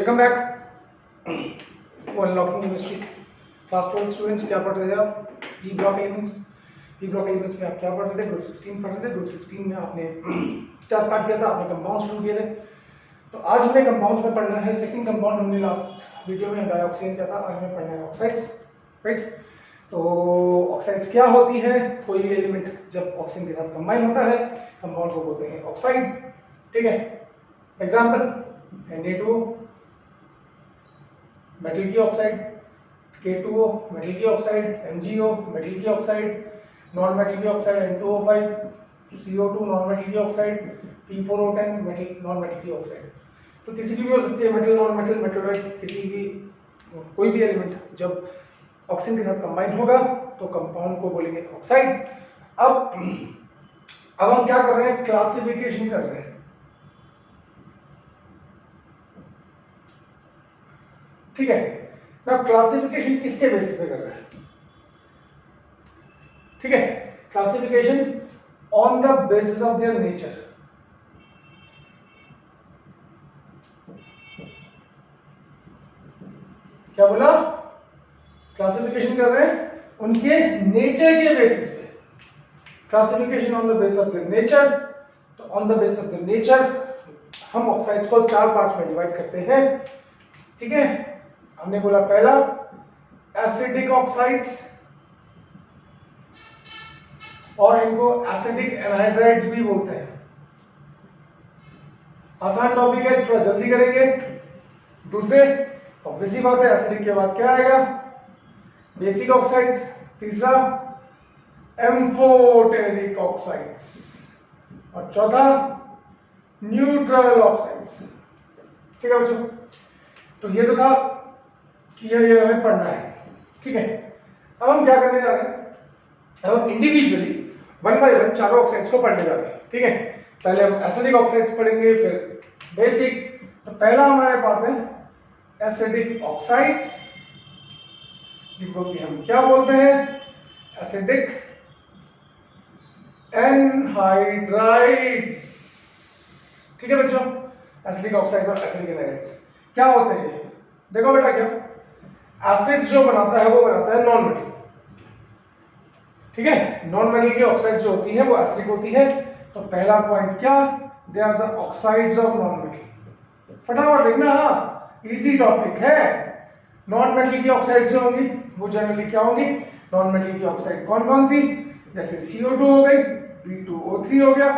Welcome back to unlocking chemistry. Class 12 students, क्या पढ़ रहे थे आप? P block elements. P block elements में आप क्या पढ़ रहे थे? ग्रुप 16 पढ़ रहे थे। ग्रुप 16 में आपने क्या स्टार्ट किया था? आपने कंपाउंड शुरू किए थे। तो आज हमें कंपाउंड्स में पढ़ना है सेकंड कंपाउंड। हमने लास्ट वीडियो में डाइऑक्सिन किया था, आज हमें पढ़ना है ऑक्साइड्स, राइट। तो ऑक्साइड्स क्या होती है? कोई भी एलिमेंट जब ऑक्सीजन के साथ कंबाइन होता है कंपाउंड को बोलते हैं ऑक्साइड, ठीक है। एग्जांपल Na2O मेटल की ऑक्साइड, K2O मेटल की ऑक्साइड, MgO मेटल की ऑक्साइड, नॉन मेटल की oxide N2O5, CO2 non metal की oxide, P4O10 metal non metal की ऑक्साइड। तो किसी की भी हो सकती है, मेटल नॉन मेटल मेटलॉइड, किसी भी कोई भी एलिमेंट जब ऑक्सीजन के साथ कंबाइन होगा तो कंपाउंड को बोलेंगे ऑक्साइड। अब हम क्या कर रहे हैं? क्लासिफिकेशन कर रहे हैं, ठीक है ना। क्लासिफिकेशन किसके बेसिस पे कर रहे हैं? ठीक है, classification on the basis of their nature. क्या बोला? क्लासिफिकेशन कर रहे हैं उनके नेचर के बेसिस पे। Classification on the basis of their nature. तो on the basis of their nature हम ऑक्साइड्स को 4 पार्ट्स में डिवाइड करते हैं, ठीक है। हमने बोला पहला एसिडिक ऑक्साइड्स, और इनको एसिडिक एनहाइड्राइड्स भी बोलते हैं। आसान टॉपिक है, थोड़ा जल्दी करेंगे। दूसरे ऑब्वियस सी बात है, एसिडिक के बाद क्या आएगा? Basic oxides. तीसरा एम्फोटेरिक ऑक्साइड्स, और चौथा न्यूट्रल ऑक्साइड्स, ठीक है बच्चों। तो ये तो था कि ये हमें पढ़ना है, ठीक है। अब हम क्या करने जा रहे हैं? अब हम इंडिविजुअली वन बाय वन चारों ऑक्साइड्स को पढ़ने जा रहे हैं, ठीक है। पहले हम एसिडिक ऑक्साइड्स पढ़ेंगे, फिर बेसिक। तो पहला हमारे पास है एसिडिक ऑक्साइड्स, जिनको कि हम क्या बोलते हैं? एसिडिक एनहाइड्राइड्स, ठीक है बच्चों। एसिडिक ऑक्साइड और एसिडिक एनहाइड्राइड्स क्या होते हैं? देखो बेटा, क्या एसिड्स जो बनाता है वो बनाता है नॉन मेटल, ठीक है। नॉन मेटल की ऑक्साइड्स जो होती है वो एसिडिक होती है। तो पहला पॉइंट क्या? They are the oxides of non metal. फटाफट देखना, इजी टॉपिक है। नॉन मेटल की ऑक्साइड्स जो होंगी वो जनरली क्या होंगी? नॉन मेटल की ऑक्साइड कौन कौन सी? जैसे CO2 हो गई, B2O3 हो गया,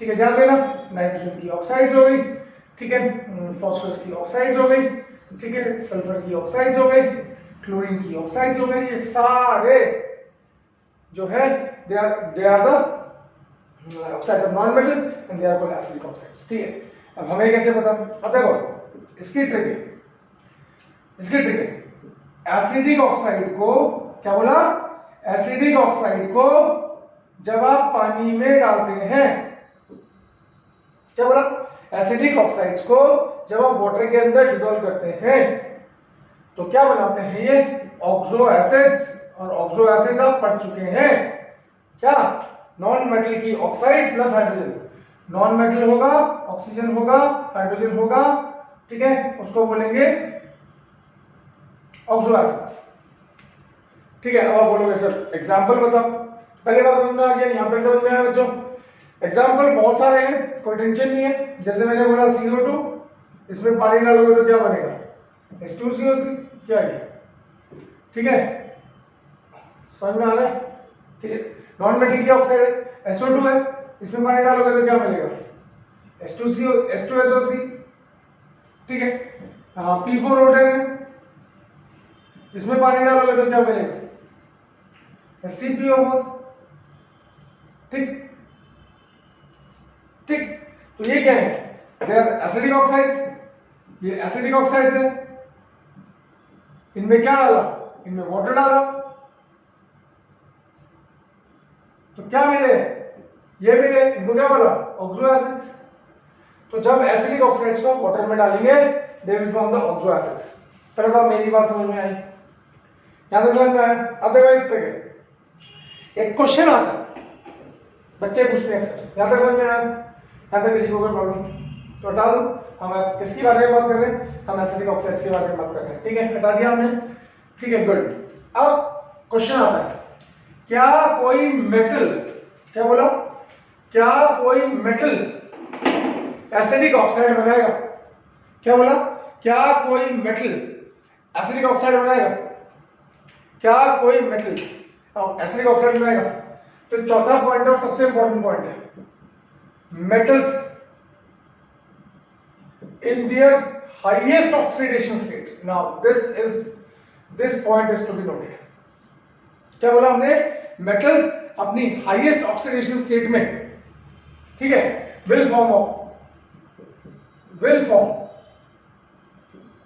ठीक है, ध्यान देना। नाइट्रोजन की ऑक्साइड्स हो गई, ठीक है। फास्फोरस की ऑक्साइड्स हो गई, ठीक है। सल्फर की ऑक्साइड्स हो गई, क्लोरीन की ऑक्साइड्स हो गई। ये सारे जो है they are the oxides of non metal and they are called acidic oxides, ठीक है। अब हमें कैसे पता? अब देखो, इसकी ट्रिक है। एसिडिक ऑक्साइड को क्या बोला? एसिडिक ऑक्साइड को जब आप पानी में डालते हैं, क्या बोला? एसिडिक ऑक्साइड्स को जब आप वाटर के अंदर डिसॉल्व करते हैं तो क्या बनाते हैं? ये ऑक्सो एसिड्स। और ऑक्सो एसिड्स आप पढ़ चुके हैं, क्या? नॉन मेटल की oxide plus hydrogen. Non metal होगा, ऑक्सीजन होगा, हाइड्रोजन होगा, ठीक है, उसको बोलेंगे ऑक्सो एसिड्स, ठीक है। अब आप बोलोगे सर एग्जांपल बताओ। पहले बात समझ में आ गया? यहां तक समझ में आया बच्चों? एग्जांपल बहुत सारे हैं, कोई टेंशन नहीं है। जैसे मैंने बोला CO2, इसमें पानी डालोगे तो क्या बनेगा? H2CO3, क्या है? ठीक है, समझ में आ रहा है? ठीक है। नॉन मेटल की ऑक्साइड है, SO2 है, इसमें पानी डालोगे तो क्या मिलेगा? H2SO3, ठीक है। P4O10 है, इसमें पानी डालोगे तो क्या मिलेगा? HCPO4, ठीक। तो ये क्या है? They are acidic oxides. ये एसिडिक ऑक्साइड्स है। इनमें क्या डाला? इनमें वाटर डाला, तो क्या मिले? ये मिले। इनको क्या बोला? Oxo acids. तो जब एसिडिक ऑक्साइड्स को वाटर में डालेंगे they will form the oxo acids. पहले तो मेरी बात समझ में आई? यहां तक समझ में आया? अब देखो एक क्वेश्चन आता है, बच्चे पूछते हैं अक्सर। यहां तक समझ में आया? यहां तक किसी को कोई प्रॉब्लम? तो हटा दो। हम किसकी बारे में बात कर रहे हैं? हम एसिडिक ऑक्साइड्स के बारे में बात कर रहे हैं। ठीक है, हटा दिया हमने। ठीक है, गुड। अब क्वेश्चन आता है, क्या कोई मेटल, क्या बोला, क्या कोई मेटल एसिडिक ऑक्साइड बनाएगा? क्या बोला, क्या कोई मेटल एसिडिक ऑक्साइड बनाएगा? क्या कोई मेटल एसिडिक ऑक्साइड बनाएगा? तो चौथा पॉइंट और सबसे इंपॉर्टेंट पॉइंट है, metals in their highest oxidation state. Now this point is to be noted. क्या बोला हमने? मेटल्स अपनी हाईएस्ट ऑक्सीडेशन स्टेट में, ठीक है, विल फॉर्म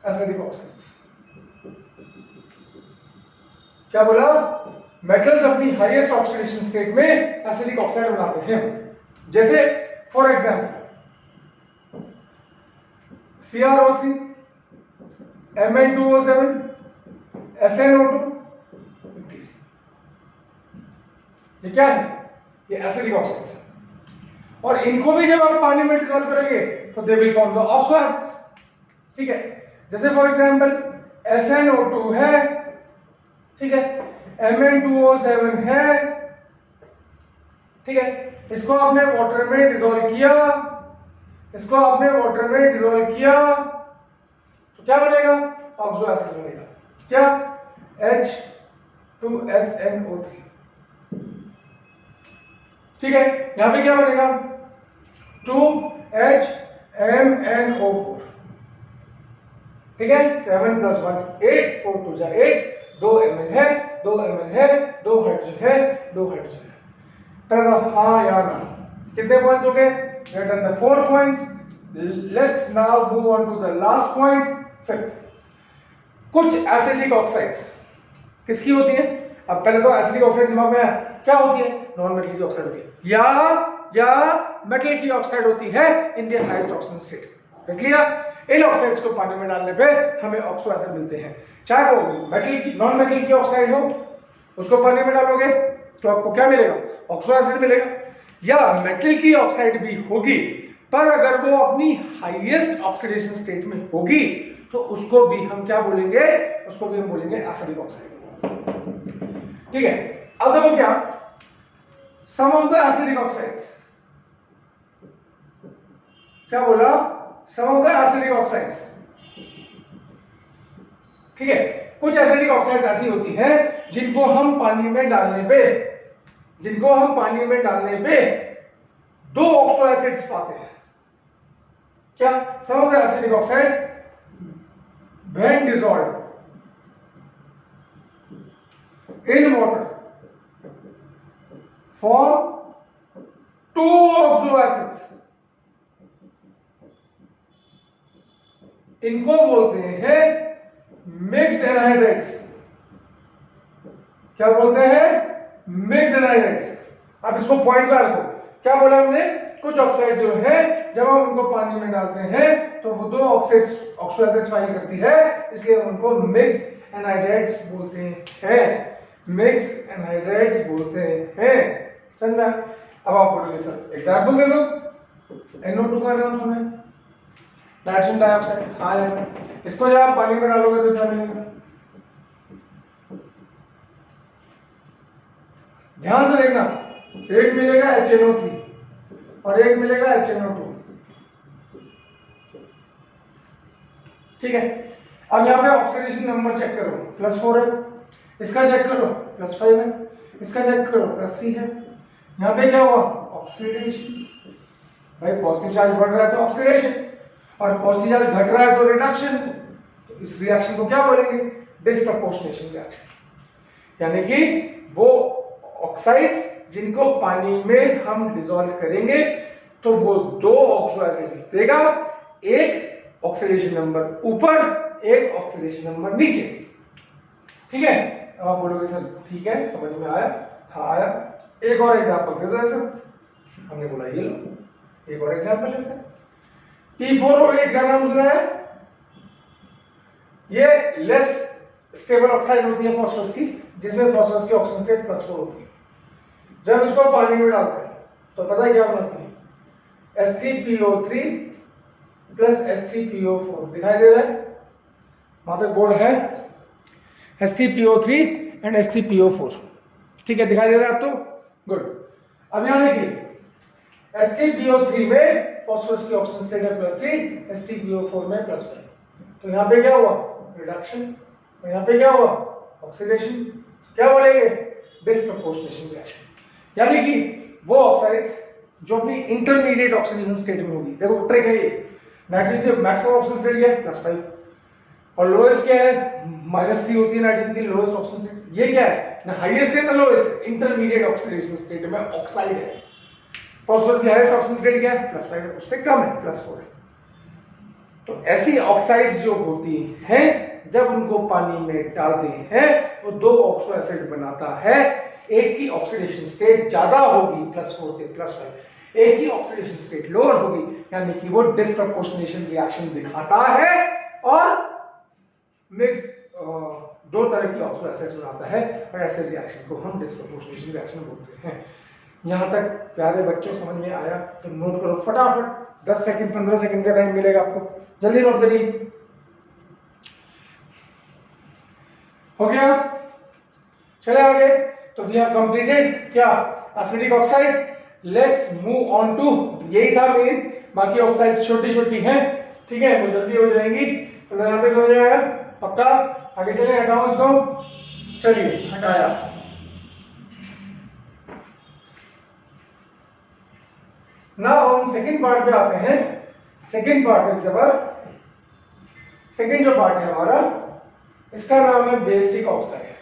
एसिडिक ऑक्साइड्स। क्या बोला? मेटल्स अपनी हाईएस्ट ऑक्सीडेशन स्टेट में एसिडिक ऑक्साइड बनाते हैं। जैसे for example CrO3, Mn2O7, SnO2, ये क्या है? ये एसिडिक ऑक्साइड्स है। और इनको भी जब आप पानी में डिसॉल्व करेंगे तो they will form the oxo acids. ठीक है, जैसे फॉर एग्जांपल SnO2 है, ठीक है, Mn2O7 है, ठीक है, इसको आपने वाटर में डिसॉल्व किया, इसको आपने वाटर में डिसॉल्व किया तो क्या बनेगा? ऑक्सो एसिड बनेगा। क्या? H2SnO3। ठीक है, यहां पे क्या बनेगा? 2HMnO4। ठीक है, 7 + 1 8, 4 2 जा 8, 2 Mn है, 2 Mn है, 2 हाइड्रोजन है, 2 हाइड्रोजन है। तो हाँ या ना, कितने पॉइंट्स हो गए? We have done the 4 points. Let's now move on to the last point, 5th. कुछ एसिडिक ऑक्साइड्स किसकी होती हैं? अब पहले तो एसिडिक ऑक्साइड दिमाग में आया, क्या होती है? नॉन मेटल की ऑक्साइड होती है या मेटल की ऑक्साइड होती है in their highest oxygen state. देख लिया? इन ऑक्साइड्स को पानी में डालने पे हमें ऑक्सो एसिड मिलते हैं। चाहे वो मेटल की, नॉन मेटल की ऑक्साइड हो, उसको पानी में डालोगे तो आपको क्या मिलेगा? ऑक्सो एसिड मिलेगा। या मेटल की ऑक्साइड भी होगी, पर अगर वो अपनी हाईएस्ट ऑक्सीडेशन स्टेट में होगी तो उसको भी हम क्या बोलेंगे? उसको भी हम बोलेंगे एसिडिक ऑक्साइड। ठीक है, अब देखो क्या, some of the acidic oxides, क्या बोला? सम ऑफ द एसिडिक ऑक्साइड्स। ठीक है, कुछ एसिडिक ऑक्साइड्स ऐसी होती हैं जिनको हम पानी में डालने पे दो ऑक्सो एसिड्स पाते हैं। क्या? Some of the acidic oxides when dissolved in water form 2 oxo acids. इनको बोलते हैं मिक्स्ड एनहाइड्रेट्स। क्या बोलते हैं? Mixed anhydrates. अब इसको पॉइंट पर रखो। क्या बोला हमने? कुछ ऑक्साइड जो है जब हम उनको पानी में डालते हैं तो वो दो ऑक्सो एसिड्स फाइल करती है, इसलिए हम उनको मिक्स्ड एनहाइड्रेट्स बोलते हैं। मिक्स्ड एनहाइड्रेट्स बोलते हैं। समझ में? अब आप बोलोगे सर एग्जांपल दे दो। NO2 का नाम सुना है? Nitrogen dioxide. हाँ यार, इसको जब आप पानी में डालोगे तो क्या मिलेगा? ध्यान से देखना, एक मिलेगा HNO3 और एक मिलेगा HNO2। ठीक है, अब यहां पे ऑक्सीडेशन नंबर चेक करो, +4 है, इसका चेक करो +5 है, इसका चेक करो +3 है। यहां पे क्या हुआ? ऑक्सीडेशन। भाई पॉजिटिव चार्ज बढ़ रहा है तो ऑक्सीडेशन, और पॉजिटिव चार्ज घट रहा है तो रिडक्शन। तो इस रिएक्शन को क्या बोलेंगे? Disproportionation reaction. यानी कि वो ऑक्साइड्स जिनको पानी में हम डिसॉल्व करेंगे तो वो दो ऑक्सो एसिड्स देगा, एक ऑक्सीडेशन नंबर ऊपर, एक ऑक्सीडेशन नंबर नीचे। ठीक है, अब आप बोलोगे सर ठीक है, समझ में आया? हाँ आया। एक और एग्जांपल दे दो सर। हमने बोला ये लो, एक और एग्जांपल लेते हैं। P4O8 का नाम सुना है? ये लेस स्टेबल ऑक्साइड होती है फास्फोरस की, जिसमें फास्फोरस की ऑक्सीजन स्टेट +4 होती है। जब इसको पानी में डालते हैं तो पता है क्या बनाती है? H3PO3 + H3PO4 दिखाई दे रहा है? वहां तक बोर्ड है, H3PO3 एंड H3PO4, ठीक है, दिखाई दे रहा है आपको, गुड। अब यहां देखिए H3PO3 में फॉस्फोरस की ऑक्सीजन स्टेट है +3, H3PO4 में +1, तो यहां पे क्या हुआ, रिडक्शन, और यहां पे क्या हुआ, ऑक्सीडेशन, क्या बोलेंगे, डिस्प्रपोर्शनेशन रिएक्शन, यानी कि वो ऑक्साइड्स जो अपनी इंटरमीडिएट ऑक्सीडेशन स्टेट में होगी, देखो ट्रिक है ये, नाइट्रोजन की मैक्सिमम ऑक्सीजन स्टेट क्या है +5, और लोएस्ट क्या है -3 होती है नाइट्रोजन की लोएस्ट ऑक्सीजन स्टेट, ये क्या है ना हाईएस्ट है ना लोएस्ट, इंटरमीडिएट ऑक्सीडेशन स्टेट में ऑक्साइड है। फॉस्फोरस की हाईएस्ट ऑक्सीजन स्टेट क्या है +5, उससे कम है +4 है। तो ऐसी ऑक्साइड्स जो होती हैं जब उनको पानी में डालते हैं वो 2 ऑक्सो एसिड बनाता है, एक की ऑक्सीडेशन स्टेट ज्यादा होगी +4 से +5, एक ही ऑक्सीडेशन स्टेट लोअर होगी, यानी कि वो डिस्प्रपोर्शनेशन रिएक्शन दिखाता है और मिक्स्ड 2 तरह की ऑक्सो एसिड्स बनाता है, और ऐसे रिएक्शन को हम डिस्प्रपोर्शनेशन रिएक्शन बोलते हैं। यहां तक प्यारे बच्चों समझ में आया तो नोट करो फटाफट, 10 सेकंड 15 सेकंड का टाइम मिलेगा आपको, जल्दी नोट करिए। हो गया, चले आगे। तो वी हैव कंप्लीटेड क्या, acidic oxides. Let's move on to, यही था मेन, बाकी ऑक्साइड्स छोटी छोटी हैं, ठीक है, वो जल्दी हो जाएंगी। तो यहां तक समझ में आया, पक्का, आगे चले, हटाओ इसको, चलिए हटाया। नाउ हम सेकंड पार्ट पे आते हैं। सेकंड पार्ट इज जबर, सेकंड जो पार्ट है हमारा, इसका नाम है बेसिक ऑक्साइड,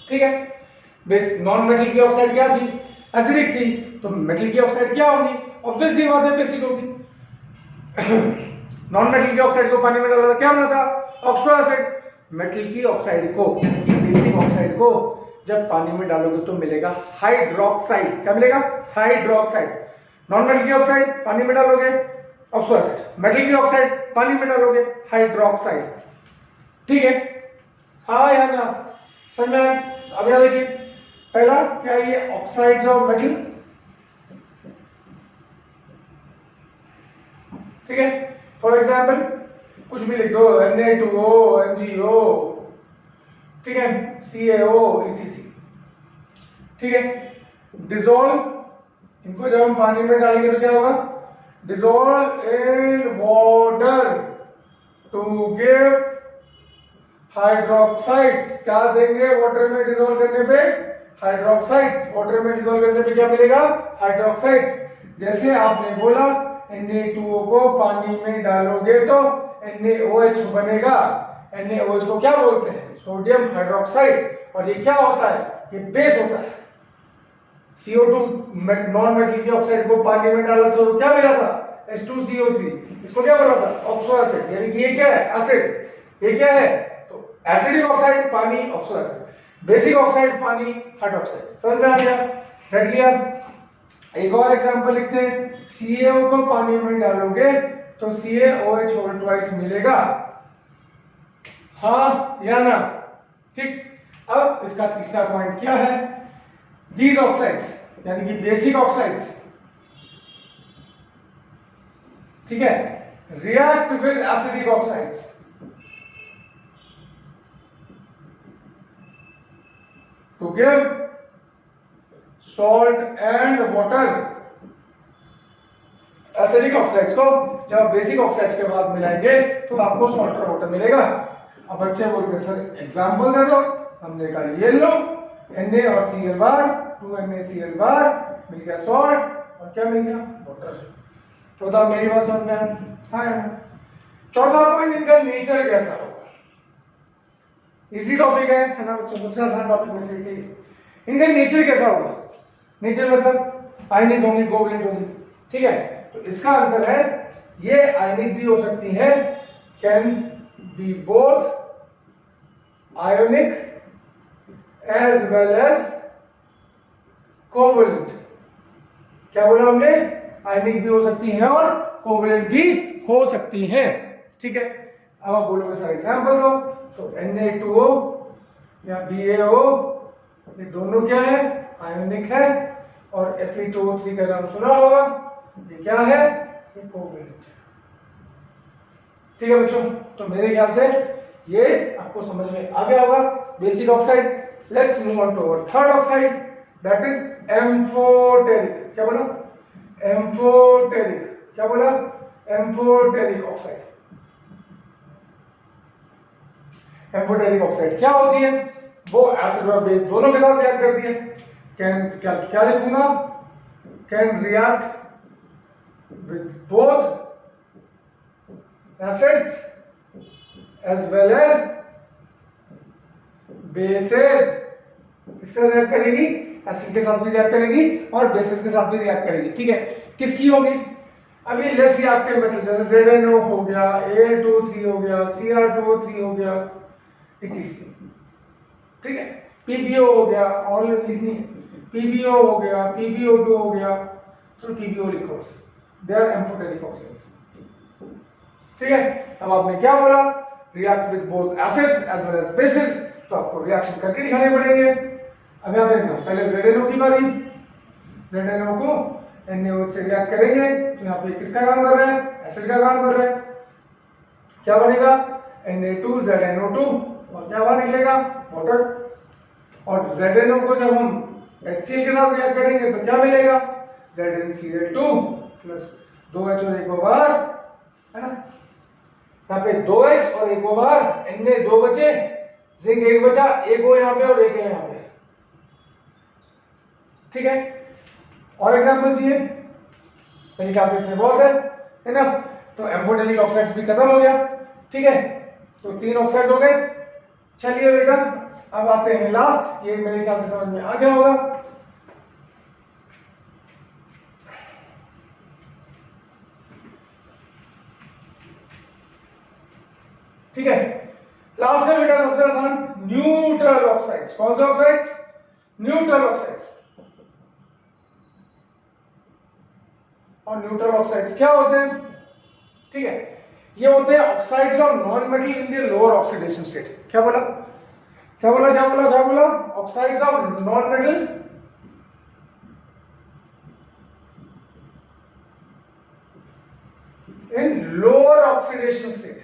ठीक है। बेस नॉन मेटल की ऑक्साइड क्या थी, एसिडिक थी, तो मेटल की ऑक्साइड क्या होगी, ऑब्वियस सी बात है बेसिक होगी। नॉन मेटल की ऑक्साइड को पानी में डाला था, क्या बना था, ऑक्सो एसिड। मेटल की ऑक्साइड को, बेसिक ऑक्साइड को जब पानी में डालोगे तो मिलेगा हाइड्रोक्साइड, क्या मिलेगा, हाइड्रोक्साइड। नॉन मेटल की ऑक्साइड पानी में डालोगे ऑक्सो एसिड, मेटल की ऑक्साइड पानी में डालोगे हाइड्रोक्साइड, ठीक है, हाँ या ना, समझ में। अब यहां देखिए, पहला क्या है, ये ऑक्साइड्स ऑफ मेटल, ठीक है। फॉर एग्जाम्पल कुछ भी लिख दो, Na2O, MgO, ठीक है, CaO, etc, ठीक है। डिसॉल्व, इनको जब हम पानी में डालेंगे तो क्या होगा, dissolve in water to give hydroxides, क्या देंगे वाटर में डिसॉल्व करने पे, हाइड्रोक्साइड्स। वाटर में डिसॉल्व करने पे क्या मिलेगा, हाइड्रोक्साइड्स। जैसे आपने बोला Na2O को पानी में डालोगे तो NaOH बनेगा, NaOH को क्या बोलते हैं, सोडियम हाइड्रोक्साइड, और ये क्या होता है, ये बेस होता है। CO2 नॉन मेटल की ऑक्साइड को पानी में डाला तो क्या मिला था, H2CO3, इसको क्या बोला था, ऑक्सो एसिड, यानी कि ये क्या है, एसिड, ये क्या है, तो एसिडिक ऑक्साइड पानी, ऑक्सो एसिड, बेसिक ऑक्साइड पानी, हाइड्रोक्साइड, समझ में आ गया, रट लिया। एक और एग्जांपल लिखते हैं, CaO को पानी में डालोगे तो CaOH होल ट्वाइस मिलेगा, हाँ या ना, ठीक। अब इसका तीसरा पॉइंट क्या है, दीज ऑक्साइड्स यानी कि बेसिक ऑक्साइड्स, ठीक है, react with acidic oxides to give salt and water. Acidic oxides को जब बेसिक ऑक्साइड्स के बाद मिलाएंगे तो आपको सॉल्ट और वाटर मिलेगा। अब बच्चे बोलते सर एग्जांपल दे दो, हमने कहा ये लो, Na और Cl बार, 2NaCl बार, मिल गया सॉल्ट और क्या मिल गया, वाटर। चौथा, मेरी बात समझ में आया, हाँ। चौथा पॉइंट, इनका नेचर कैसा होगा, इजी टॉपिक है ना बच्चों, सबसे आसान टॉपिक में से एक है। इनका नेचर कैसा होगा, नेचर मतलब आयनिक होंगी, कोवलेंट होंगी, ठीक है। तो इसका आंसर है ये आयनिक भी हो सकती है, can be both ionic as well as covalent. क्या बोला हमने, आयनिक भी हो सकती हैं और कोवलेंट भी हो सकती हैं, ठीक है। अब आप बोलोगे सर एग्जांपल दो, तो Na2O या BaO, ये दोनों क्या है, आयोनिक है, और Fe2O3 का नाम सुना होगा, ये क्या है, ये कोवलेंट, ठीक है बच्चों, तो मेरे ख्याल से ये आपको समझ में आ गया होगा basic oxide. Let's move on to our third oxide, that is amphoteric. क्या बोला? एम्फोटेरिक। क्या बोला? Amphoteric oxide. एम्फोटेरिक ऑक्साइड क्या होती है? वो एसिड और बेस दोनों के साथ रिएक्ट करती है। कैन क्या लिखूंगा? Can react with both acids as well as bases। किसका रिएक्ट करेगी? एसिड के साथ भी रिएक्ट करेगी और बेसिस के साथ भी रिएक्ट करेगी। ठीक है, किसकी होगी? अभी लेस रिएक्टिव मेटल जैसे ZnO हो गया, A2O3 हो गया, Cr2O3 हो गया, etc। ठीक है, PbO हो गया, और लिखनी है, PbO हो गया, PbO2 हो गया, तो PbO लिखो, दे आर एम्फोटेरिक ऑक्साइड्स। ठीक है, अब आपने क्या बोला? React with both acids as well as bases, तो आपको रिएक्शन करके दिखाने पड़ेंगे। अब यहां देखना, पहले ZnO की बारी, ZnO को NaOH से रिएक्ट करेंगे, तो यहां पे किसका काम कर रहे हैं? एसिड का काम कर रहे हैं। क्या बनेगा? Na2ZnO2, और क्या बाहर निकलेगा? वाटर। और ZnO को जब हम HCl के साथ रिएक्ट करेंगे तो क्या मिलेगा? ZnCl2 प्लस 2H और एक बार, है ना? यहाँ पे 2H और एक बार, Na 2 बचे, जिंक 1 बचा, एक हो यहाँ पे और एक है यहाँ पे। ठीक है, और एग्जांपल चाहिए? मेरे ख्याल से इतने बहुत है ना? तो एम्फोटेरिक ऑक्साइड्स भी खत्म हो गया। ठीक है, तो 3 ऑक्साइड्स हो गए। चलिए बेटा, अब आते हैं लास्ट, ये मेरे ख्याल से समझ में आ गया होगा। ठीक है, लास्ट है बेटा सबसे आसान, न्यूट्रल ऑक्साइड्स। कौन से ऑक्साइड्स? Neutral oxides. और न्यूट्रल ऑक्साइड्स क्या होते हैं? ठीक है, ये होते हैं oxides of non metal in the lower oxidation state. क्या बोला? क्या बोला? क्या बोला? क्या बोला? Oxides of non metal in lower oxidation state.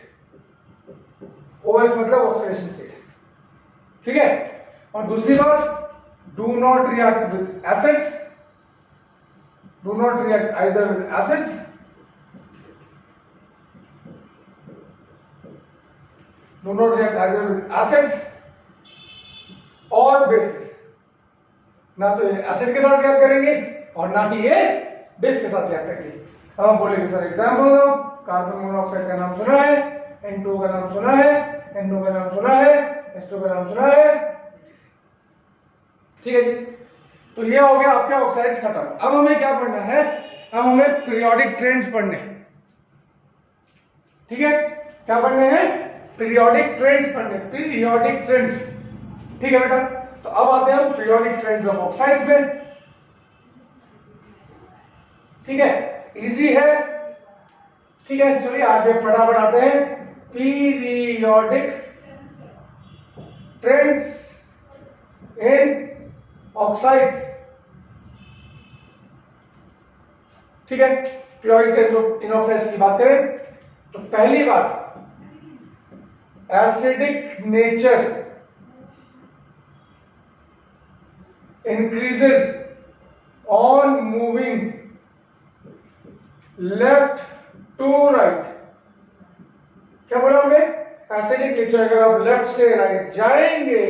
OS मतलब ऑक्सीडेशन स्टेट। ठीक है, और दूसरी बात, do not react with acids, do not react either with acids do not react either with acids और बेसिस। ना तो ये एसिड के साथ रिएक्ट करेंगे और ना ही ये बेस के साथ रिएक्ट करेंगे। अब हम बोलेंगे सर एग्जांपल दो। कार्बन मोनोऑक्साइड का नाम सुना है, N2 का नाम सुना है, NO का नाम सुना है, H2 का नाम सुना है। ठीक है जी, तो ये हो गया आपके ऑक्साइड्स खत्म। अब हमें क्या पढ़ना है? अब हमें पीरियोडिक ट्रेंड्स पढ़ने हैं। ठीक है, क्या पढ़ने हैं? पीरियोडिक ट्रेंड्स पढ़ने, पीरियोडिक ट्रेंड्स। ठीक है बेटा, तो अब आते हैं हम पीरियोडिक ट्रेंड्स ऑफ ऑक्साइड्स में। ठीक है, इजी है। ठीक है, चलिए आगे फटाफट आते हैं। Periodic trends in oxides. ठीक है, पीरियोडिक ट्रेंड्स इन ऑक्साइड्स की बात करें तो पहली बात, acidic nature increases on moving left to right। क्या बोला हमने? एसिडिक नेचर, अगर आप लेफ्ट से राइट जाएंगे,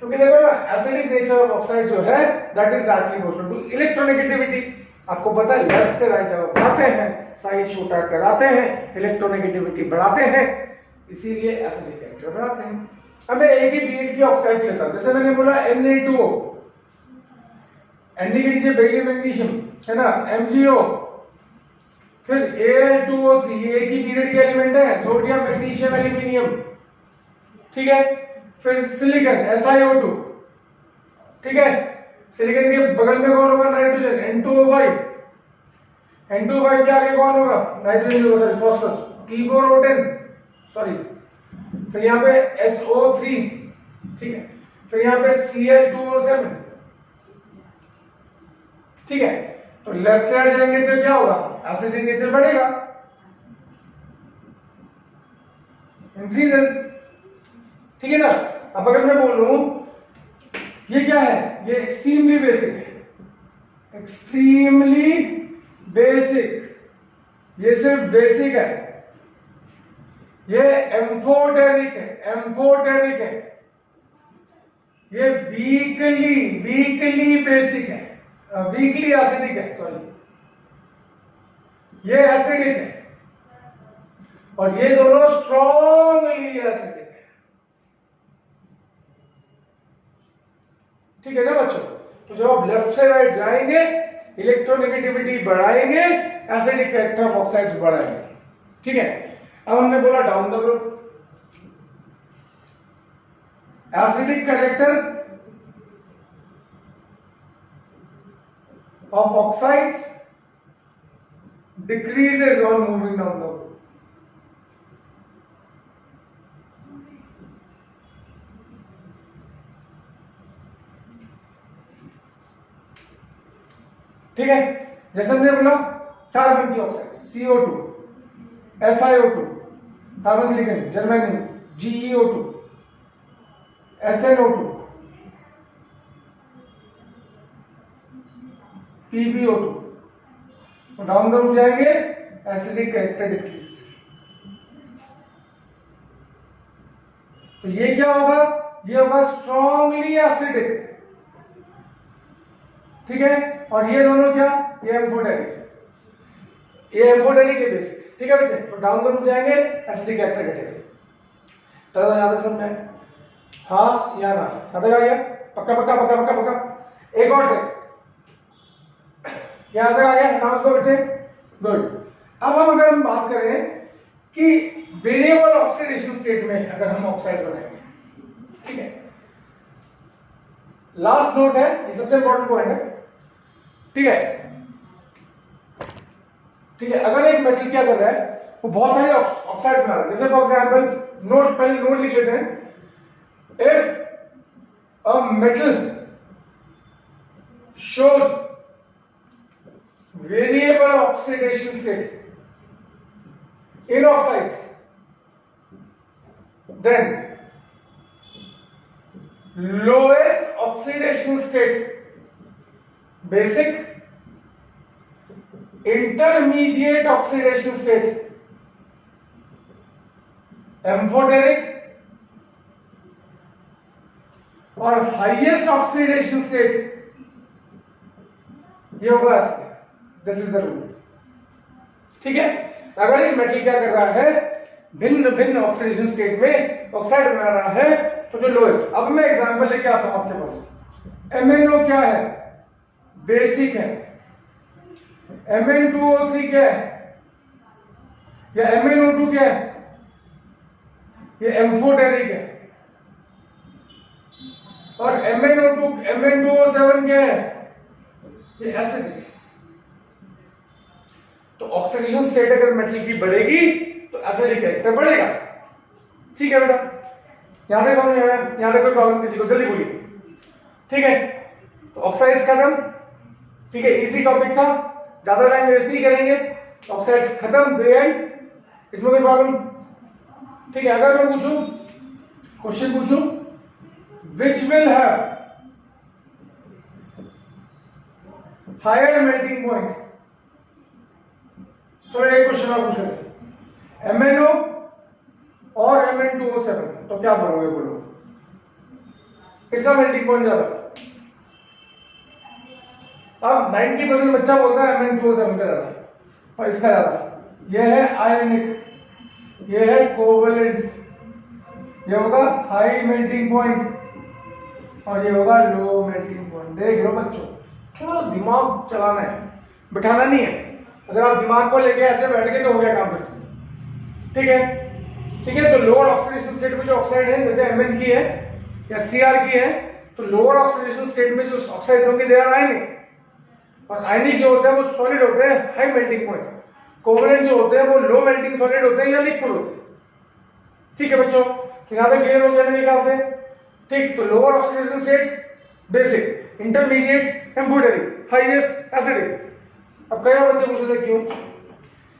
क्योंकि देखो ना एसिडिक नेचर ऑफ ऑक्साइड जो है that is directly proportional to electronegativity. आपको पता है लेफ्ट से राइट जब बढ़ाते हैं, साइज छोटा कराते हैं, इलेक्ट्रोनेगेटिविटी बढ़ाते हैं, इसीलिए एसिडिक नेचर बढ़ाते हैं। अब मैं एक ही पीरियड की ऑक्साइड्स लेता हूं, जैसे मैंने बोला Na2O, Na के नीचे बेरिलियम मैग्नीशियम है ना, MgO, फिर Al2O3, ये एक ही पीरियड के एलिमेंट है, सोडियम मैग्नीशियम एल्यूमिनियम। ठीक है, फिर सिलिकॉन SiO2। ठीक है, सिलिकॉन के बगल में कौन होगा? Nitrogen N2O5। N2O5 के आगे कौन होगा? नाइट्रोजन होगा, सॉरी फॉस्फोरस P4O10, सॉरी। फिर यहाँ पे SO3। ठीक है, फिर यहाँ पे Cl2O7। ठीक है, तो लेफ्ट साइड जाएंगे तो क्या होगा? एसिडिक नेचर बढ़ेगा। इंक्रीजेस, ठीक है ना। अब अगर मैं बोलूं ये क्या है, ये एक्सट्रीमली बेसिक है, एक्सट्रीमली बेसिक, ये सिर्फ बेसिक है, ये एम्फोटेरिक है, एम्फोटेरिक है, ये वीकली बेसिक है, वीकली एसिडिक है, सॉरी, ये एसिडिक है, और ये दोनों स्ट्रॉन्गली एसिडिक है। ठीक है ना बच्चों। तो जब आप लेफ्ट से राइट जाएंगे, इलेक्ट्रोनेगेटिविटी बढ़ाएंगे, एसिडिक कैरेक्टर ऑफ ऑक्साइड्स बढ़ाएंगे। ठीक है। अब हमने बोला down the group, acidic character of oxides decreases on moving down the group. ठीक है। जैसे हमने बोला कार्बन की oxide CO2, SiO2, carbon silicon, germanium GeO2, SnO2, PbO2, down the group जाएंगे, एसिडिक कैरेक्टर डिक्रीज। तो ये क्या होगा, ये होगा स्ट्रॉन्गली एसिडिक, ठीक है। और ये दोनों क्या, ये एम्फोटेरिक, ये एम्फोटेरिक है बेसिक, ठीक है बच्चे। तो डाउन द ग्रुप जाएंगे, एसिडिक कैरेक्टर घटेगा। तो याद है समझ में, हाँ या ना, याद आ गया, पक्का पक्का पक्का पक्का पक्का। एक और ट्रिक, क्या आ गया, नाम उसको बेटे, गुड। अब अगर हम बात करें कि वेरिएबल ऑक्सीडेशन स्टेट में अगर हम ऑक्साइड बनाएंगे, ठीक है, लास्ट नोट है, ये सबसे इंपॉर्टेंट पॉइंट है, ठीक है। ठीक है, अगर एक मेटल क्या कर रहा है, वो बहुत सारे ऑक्साइड बना रहा है, जैसे फॉर एग्जाम्पल नोट, पहले नोट लिख लेते हैं, if a metal shows variable oxidation state in oxides, then lowest oxidation state basic, intermediate oxidation state amphoteric, और highest oxidation state ये होगा acidic. This is the rule, ठीक है। अगर एक मेटल क्या कर रहा है, भिन्न भिन्न ऑक्सीडेशन स्टेट में ऑक्साइड बना रहा है, तो जो लोएस्ट, अब मैं एग्जांपल लेके आता हूं आपके पास। MnO क्या है, बेसिक है। Mn2O3 क्या है, या MnO2 क्या है, ये एम्फोटेरिक है। और Mn2O7 क्या है, ये एसिडिक है। तो ऑक्सीडेशन स्टेट अगर मेटल की बढ़ेगी तो एसिडिक कैरेक्टर बढ़ेगा, ठीक है बेटा। यहां तक समझ आया, यहां तक कोई प्रॉब्लम किसी को, जल्दी बोलिए, ठीक है। तो ऑक्साइड्स खत्म, ठीक है, इजी टॉपिक था, ज्यादा टाइम वेस्ट नहीं करेंगे, ऑक्साइड्स खत्म, द एंड, इसमें कोई प्रॉब्लम, ठीक है। अगर मैं पूछूं, क्वेश्चन पूछूं, which will have higher melting point, चलो एक क्वेश्चन आप पूछ रहे, MnO और Mn2O7, तो क्या बोलोगे, बोलो किसका मेल्टिंग पॉइंट ज्यादा। अब 90% बच्चा बोलता है Mn2O7 का ज्यादा, और इसका ज्यादा। यह है आयनिक, यह है कोवलेंट, यह होगा हाई मेल्टिंग पॉइंट, और ये होगा लो मेल्टिंग पॉइंट। देख लो बच्चों, थोड़ा दिमाग चलाना है, बिठाना नहीं है। अगर आप दिमाग को लेके ऐसे बैठ गए तो हो गया काम फिर, ठीक है, ठीक है। तो लोअर ऑक्सीडेशन स्टेट में जो ऑक्साइड है, जैसे Mn की है या Cr की है, तो लोअर ऑक्सीडेशन स्टेट में जो ऑक्साइड्स होंगे दे आर आयनिक, और आयनिक जो होते हैं वो सॉलिड होते हैं, हाई मेल्टिंग पॉइंट। कोवलेंट जो होते हैं वो लो मेल्टिंग सॉलिड होते हैं या लिक्विड होते हैं, ठीक है बच्चों। तो यहां तक क्लियर हो गया मेरे ख्याल से, ठीक। तो lower oxidation state basic, intermediate amphoteric, highest acidic. अब कई बार बच्चे पूछते थे क्यों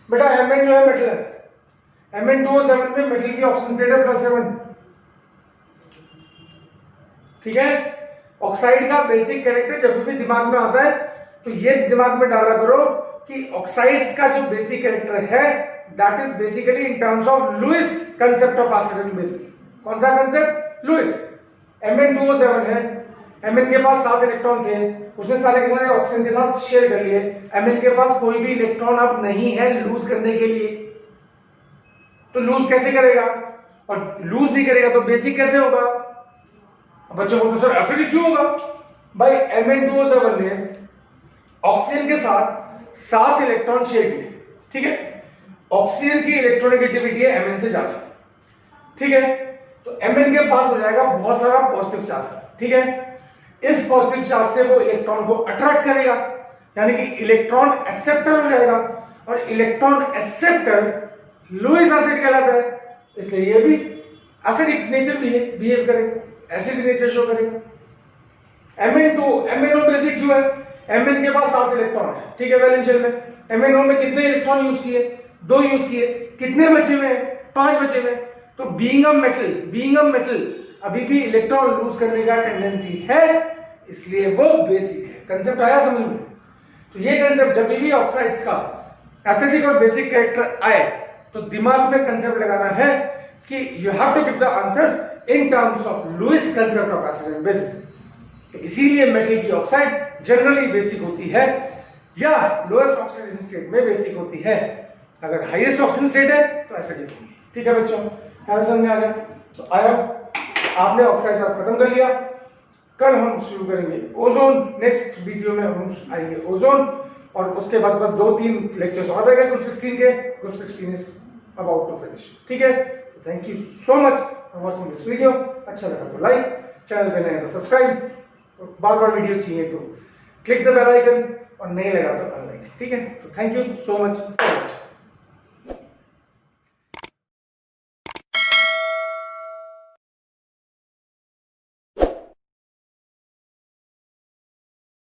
बेटा, Mn जो है मेटल है, Mn2O7 में मेटल की ऑक्सीजन स्टेट है +7। ठीक है, ऑक्साइड का बेसिक कैरेक्टर जब भी दिमाग में आता है तो ये दिमाग में डाला करो कि ऑक्साइड्स का जो बेसिक कैरेक्टर है that is basically in terms of Lewis concept of acid and bases. कौन सा कांसेप्ट? लुईस। Mn2O7 है, Mn के पास 7 इलेक्ट्रॉन थे, उसने सारे के सारे ऑक्सीजन के साथ शेयर कर लिए। Mn के पास कोई भी इलेक्ट्रॉन अब नहीं है लूज करने के लिए, तो लूज कैसे करेगा? और लूज नहीं करेगा तो बेसिक कैसे होगा? बच्चों को तो सर एसिडिक क्यों होगा? भाई Mn2O7 ने ऑक्सीजन के साथ 7 इलेक्ट्रॉन शेयर किए। ठीक है, ऑक्सीजन की इलेक्ट्रोनेगेटिविटी है Mn से ज्यादा। ठीक है, तो Mn के पास हो जाएगा बहुत सारा पॉजिटिव चार्ज। ठीक है, इस पॉजिटिव चार्ज से वो इलेक्ट्रॉन को अट्रैक्ट करेगा, यानी कि इलेक्ट्रॉन एक्सेप्टर हो जाएगा, और इलेक्ट्रॉन एक्सेप्टर लुईस एसिड कहलाता है, इसलिए ये भी एसिडिक नेचर बिहेव करेगा, एसिडिक नेचर शो करेगा। MnO बेसिक क्यों है? Mn के पास 7 इलेक्ट्रॉन है। ठीक है, वैलेंस शेल में MnO में कितने इलेक्ट्रॉन यूज किए? 2 यूज किए। कितने बचे हुए हैं? 5 बचे हुए। तो बीइंग अ मेटल अभी भी इलेक्ट्रॉन लूज करने का टेंडेंसी है, इसलिए वो बेसिक है। कंसेप्ट आया समझ में? तो ये कंसेप्ट जब भी ऑक्साइड्स का एसिडिक और बेसिक कैरेक्टर आए तो दिमाग में कंसेप्ट लगाना है कि you have to give the answer in terms of Lewis concept of acid and bases. इसीलिए मेटल की ऑक्साइड जनरली बेसिक होती है या लोएस्ट ऑक्सीडेशन स्टेट में बेसिक होती है। अगर हाईएस्ट ऑक्सीजन स्टेट है तो एसिडिक होगी। ठीक है बच्चों, समझ में आ गया? तो आया आपने ऑक्साइड खत्म कर लिया। कल हम शुरू करेंगे ओजोन। नेक्स्ट वीडियो में हम आएंगे ओजोन, और उसके बस 2-3 लेक्चर्स और रहेगा ग्रुप 16 के। Group 16 is about to finish. ठीक है, thank you so much for watching this video. अच्छा लगा तो लाइक, चैनल पे नए हैं तो सब्सक्राइब, बार बार वीडियो चाहिए तो क्लिक द बेल आइकन, और नहीं लगा तो अनलाइक। ठीक है, तो thank you so much for watching.